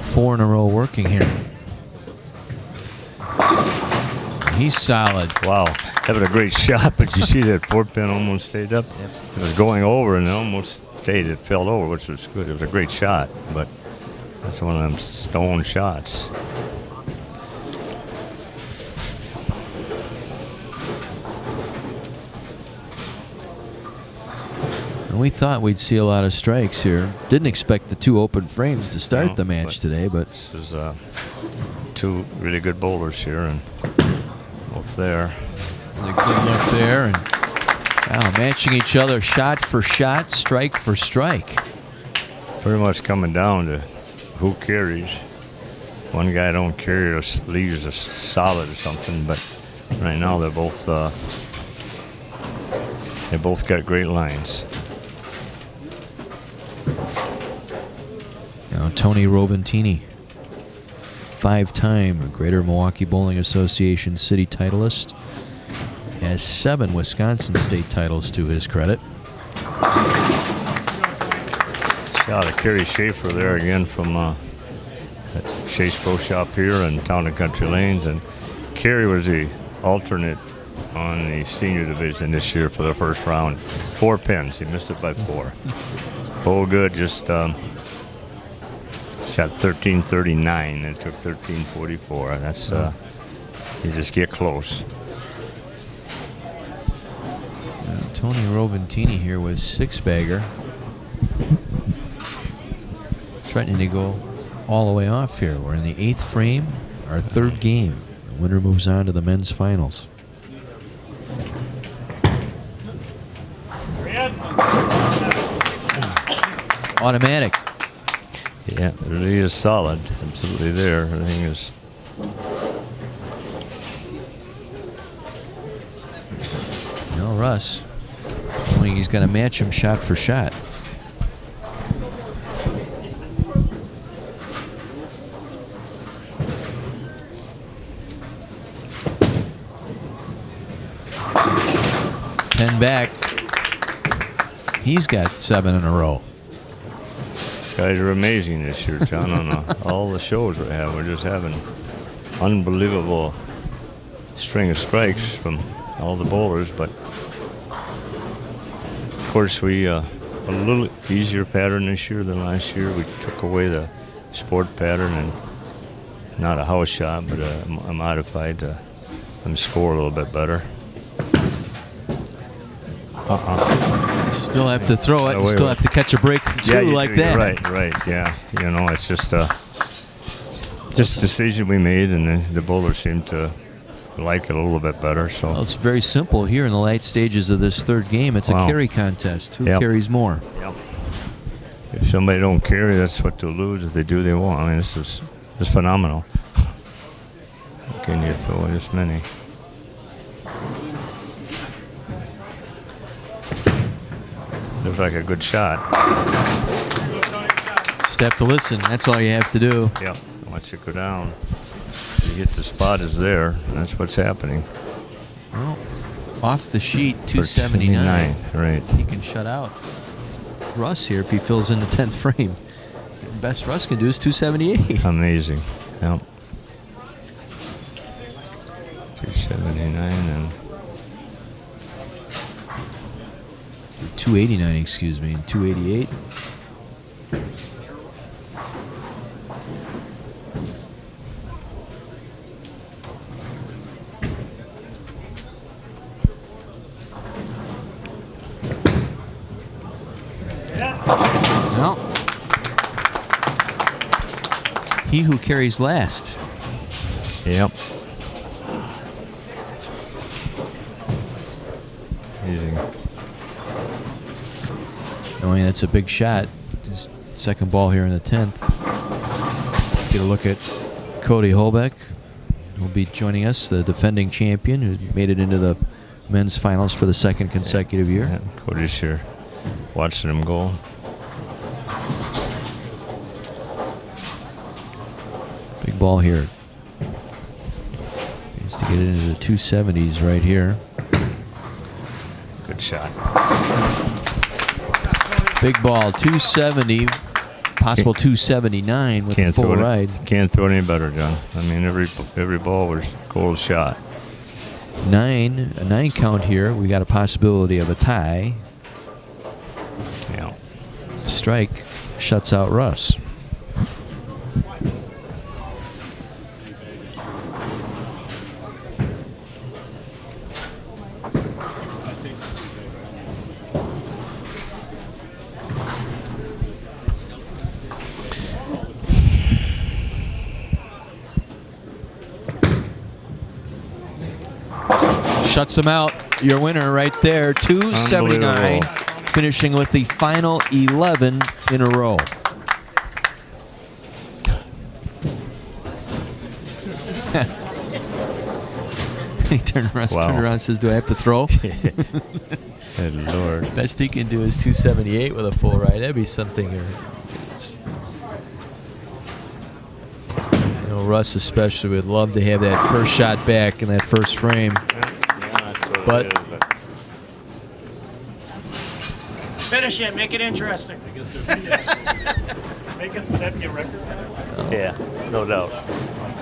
Speaker 1: 4 in a row working here. He's solid.
Speaker 2: Wow, that was a great shot, but you see that 4-pin almost stayed up?
Speaker 1: Yep.
Speaker 2: It was going over and it almost stayed. It fell over, which was good. It was a great shot, but that's one of them stone shots.
Speaker 1: We thought we'd see a lot of strikes here. Didn't expect the 2 open frames to start the match today, but
Speaker 2: this is 2 really good bowlers here, and both there.
Speaker 1: And a good look there, and matching each other shot for shot, strike for strike.
Speaker 2: Pretty much coming down to who carries. One guy don't carry or leaves us solid or something, but right now they both got great lines.
Speaker 1: Now Towne Roventini, 5-time Greater Milwaukee Bowling Association city titleist, has 7 Wisconsin state titles to his credit.
Speaker 2: Shot of Kerry Schaefer there again from Shays Pro Shop here in Towne Country Lanes, and Kerry was the alternate on the senior division this year for the first round. 4 pins, he missed it by 4. Bowl good, just shot 1339. It took 1344. That's you just get close.
Speaker 1: Towne Roventini here with 6-bagger. Threatening to go all the way off here. We're in the 8th frame, our 3rd game. The winner moves on to the men's finals. Automatic.
Speaker 2: Yeah, it really is solid. Absolutely there. Everything is.
Speaker 1: No, Russ. Only he's going to match him shot for shot. Ten back. He's got 7 in a row.
Speaker 2: Guys are amazing this year, John. On all the shows we have, we're just having unbelievable string of strikes from all the bowlers. But of course, we a little easier pattern this year than last year. We took away the sport pattern and not a house shot, but a modified to score a little bit better.
Speaker 1: Still have to throw it. You still have to catch a break too, like that.
Speaker 2: Right. Yeah. You know, it's just a decision we made, and the bowlers seem to like it a little bit better. So
Speaker 1: well, it's very simple here in the late stages of this 3rd game. It's a carry contest. Who carries more?
Speaker 2: Yep. If somebody don't carry, that's what they'll lose. If they do, they won't. I mean, this is phenomenal. How can you throw this many? Looks like a good shot.
Speaker 1: Step to listen. That's all you have to do.
Speaker 2: Yep. Once you go down, you hit the spot is there, and that's what's happening.
Speaker 1: Well, off the sheet, 279.
Speaker 2: Right.
Speaker 1: He can shut out Russ here if he fills in the 10th frame. The best Russ can do is 278.
Speaker 2: Amazing. Yep. 279 and
Speaker 1: 289, excuse me, and 288. Well, he who carries last.
Speaker 2: Yep. Amazing.
Speaker 1: Knowing that's a big shot. His second ball here in the 10th. Get a look at Cody Holbeck, who'll be joining us, the defending champion who made it into the men's finals for the 2nd consecutive year.
Speaker 2: Yeah, Cody's here watching him go.
Speaker 1: Big ball here. Needs to get it into the 270s right here.
Speaker 2: good shot.
Speaker 1: Big ball, 270, possible 279 with a full ride.
Speaker 2: Can't throw it any better, John. I mean, every ball was a cold shot.
Speaker 1: A 9 count here. We got a possibility of a tie.
Speaker 2: Yeah.
Speaker 1: Strike shuts out Russ. Shuts him out. Your winner right there, 279, finishing with the final 11 in a row. He turned around and says, do I have to throw?
Speaker 2: Good Lord.
Speaker 1: Best he can do is 278 with a full ride. That'd be something. Russ especially would love to have that first shot back in that first frame. But
Speaker 9: Finish it. Make it interesting.
Speaker 2: Make it that be a record? Yeah, no doubt.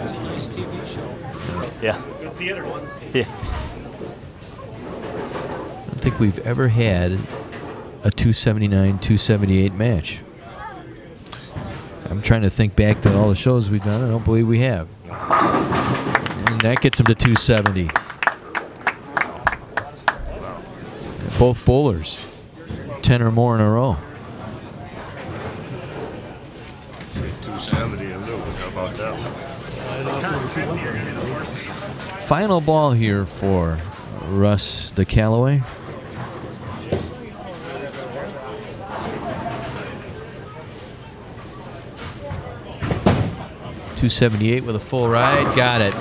Speaker 9: It's a nice TV show.
Speaker 2: Yeah.
Speaker 9: Good theater one.
Speaker 2: Yeah.
Speaker 1: I don't think we've ever had a 279-278 match. I'm trying to think back to all the shows we've done. I don't believe we have. And that gets him to 270. Both bowlers, 10 or more in a row.
Speaker 2: 270 and Lewis. How about that?
Speaker 1: Final ball here for Russ the Callaway. .278 with a full ride. Got it.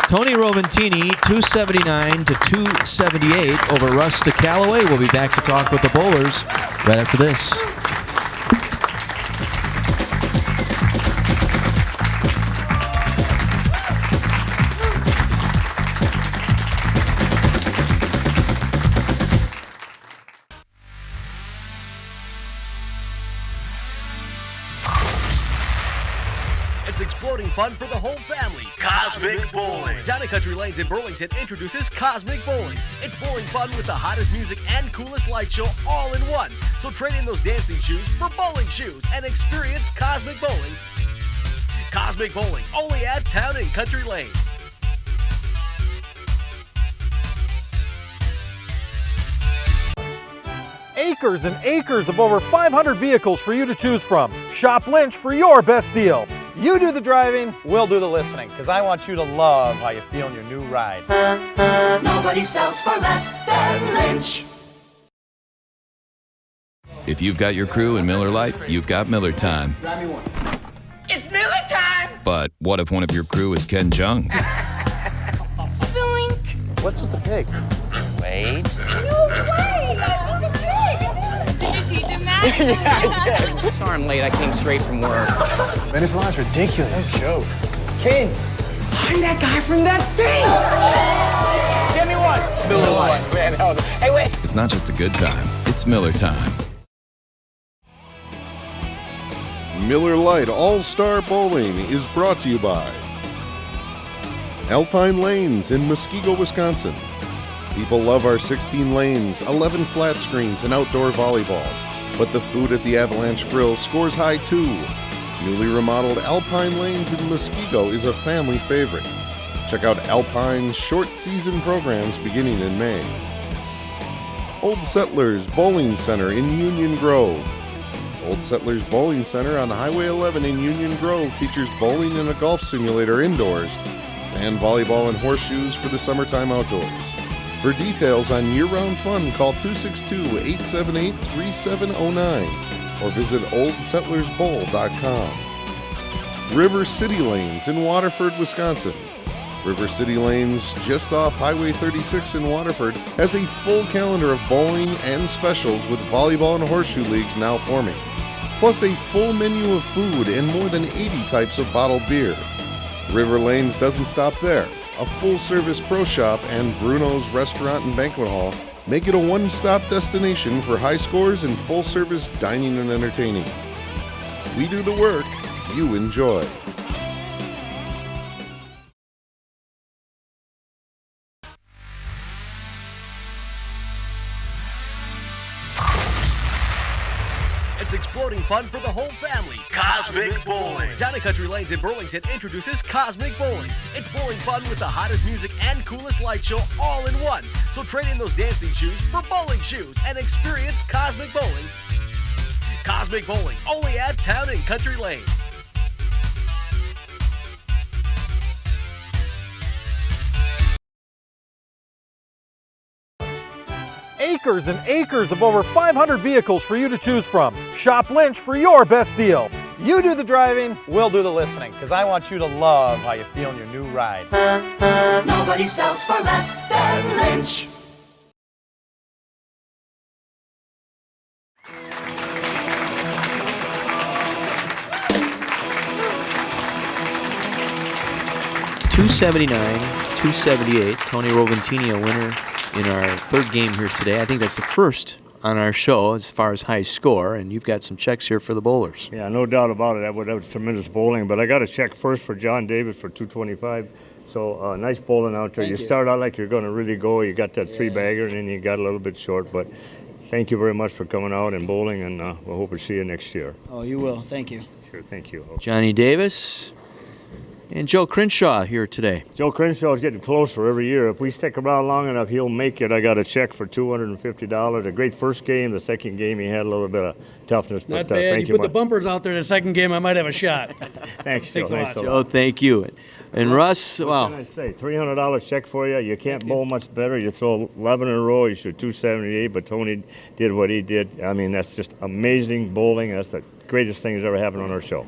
Speaker 1: Towne Roventini, 279 to 278 over Russ the Callaway. We'll be back to talk with the bowlers right after this.
Speaker 7: It's exploding fun for the whole family. Cosmic Bowling. Towne Country Lanes in Burlington introduces Cosmic Bowling. It's bowling fun with the hottest music and coolest light show all in one. So trade in those dancing shoes for bowling shoes and experience Cosmic Bowling. Cosmic Bowling, only at Towne Country Lanes.
Speaker 8: Acres and acres of over 500 vehicles for you to choose from. Shop Lynch for your best deal.
Speaker 9: You do the driving, we'll do the listening, because I want you to love how you feel in your new ride.
Speaker 10: Nobody sells for less than Lynch.
Speaker 3: If you've got your crew in Miller Lite, you've got Miller time.
Speaker 4: Grab me one. It's Miller time!
Speaker 3: But what if one of your crew is Ken Jung?
Speaker 4: Zoink! What's with the pig? Wait.
Speaker 5: No way! Look at pig! Did you teach him that?
Speaker 4: Yeah, I did. Sorry I'm late. I came straight from work.
Speaker 6: Man, this line's ridiculous.
Speaker 4: No joke.
Speaker 6: King,
Speaker 4: I'm that guy from that thing! Give me one. Miller Lite. Man, hell no. Hey, wait.
Speaker 3: It's not just a good time, it's Miller time.
Speaker 11: Miller Lite All-Star Bowling is brought to you by Alpine Lanes in Muskego, Wisconsin. People love our 16 lanes, 11 flat screens, and outdoor volleyball. But the food at the Avalanche Grill scores high too. Newly remodeled Alpine Lanes in Muskego is a family favorite. Check out Alpine's short season programs beginning in May. Old Settlers Bowling Center in Union Grove. Old Settlers Bowling Center on Highway 11 in Union Grove features bowling and a golf simulator indoors, sand volleyball and horseshoes for the summertime outdoors. For details on year-round fun, call 262-878-3709 or visit oldsettlersbowl.com. River City Lanes in Waterford, Wisconsin. River City Lanes, just off Highway 36 in Waterford, has a full calendar of bowling and specials with volleyball and horseshoe leagues now forming, plus a full menu of food and more than 80 types of bottled beer. River Lanes doesn't stop there. A full-service pro shop and Bruno's Restaurant and Banquet Hall Make it a one-stop destination for high scores and full-service dining and entertaining. We do the work, you enjoy.
Speaker 7: It's exploding fun for the whole family. Cosmic Bowling. Towne Country Lanes in Burlington introduces Cosmic Bowling. It's bowling fun with the hottest music and coolest light show all in one. So trade in those dancing shoes for bowling shoes and experience Cosmic Bowling. Cosmic Bowling, only at Towne Country Lane.
Speaker 8: Acres and acres of over 500 vehicles for you to choose from. Shop Lynch for your best deal.
Speaker 9: You do the driving, we'll do the listening, because I want you to love how you feel in your new ride.
Speaker 10: Nobody sells for less than Lynch.
Speaker 1: $278. Tony Roventini, a winner in our third game here today. I think that's the first on our show as far as high score, and you've got some checks here for the bowlers.
Speaker 2: Yeah, no doubt about it. That was tremendous bowling, but I got a check first for John Davis for $225. So nice bowling out there. You start out like you're going to really go. You got that three-bagger, and then you got a little bit short, but thank you very much for coming out and bowling, and we'll hope to see you next year.
Speaker 13: Oh, you will. Thank you.
Speaker 2: Sure, thank you.
Speaker 1: Johnny Davis and Joe Crenshaw here today.
Speaker 2: Joe Crenshaw is getting closer every year. If we stick around long enough, he'll make it. I got a check for $250. A great first game. The second game, he had a little bit of toughness.
Speaker 12: Not
Speaker 2: but,
Speaker 12: bad.
Speaker 2: thank
Speaker 12: You put the bumpers out there in the second game, I might have a shot.
Speaker 2: Thanks, Joe. Thanks a lot.
Speaker 1: Joe, thank you. And Russ, wow.
Speaker 2: What can I say? $300 check for you. You can't bowl much better. You throw 11 in a row, you shoot 278, but Tony did what he did. I mean, that's just amazing bowling. That's the greatest thing that's ever happened on our show.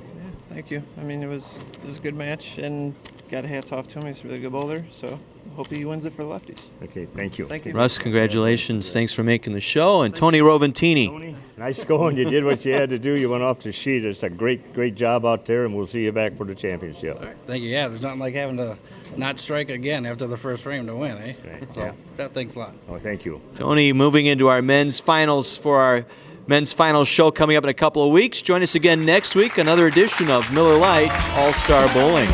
Speaker 14: Thank you. I mean, it was a good match, and got hats off to him. He's a really good bowler, so hope he wins it for the lefties.
Speaker 2: Okay, thank you.
Speaker 14: Thank you.
Speaker 1: Russ, congratulations. Thanks for making the show. And Tony Roventini.
Speaker 2: Tony, nice going. You did what you had to do. You went off the sheet. It's a great job out there, and we'll see you back for the championship.
Speaker 15: All right. Thank you. Yeah, there's nothing like having to not strike again after the first frame to win, eh?
Speaker 2: Right.
Speaker 15: So, thanks a lot.
Speaker 2: Oh, thank you.
Speaker 1: Tony, moving into our men's finals for our men's finals show coming up in a couple of weeks. Join us again next week, another edition of Miller Lite All-Star Bowling.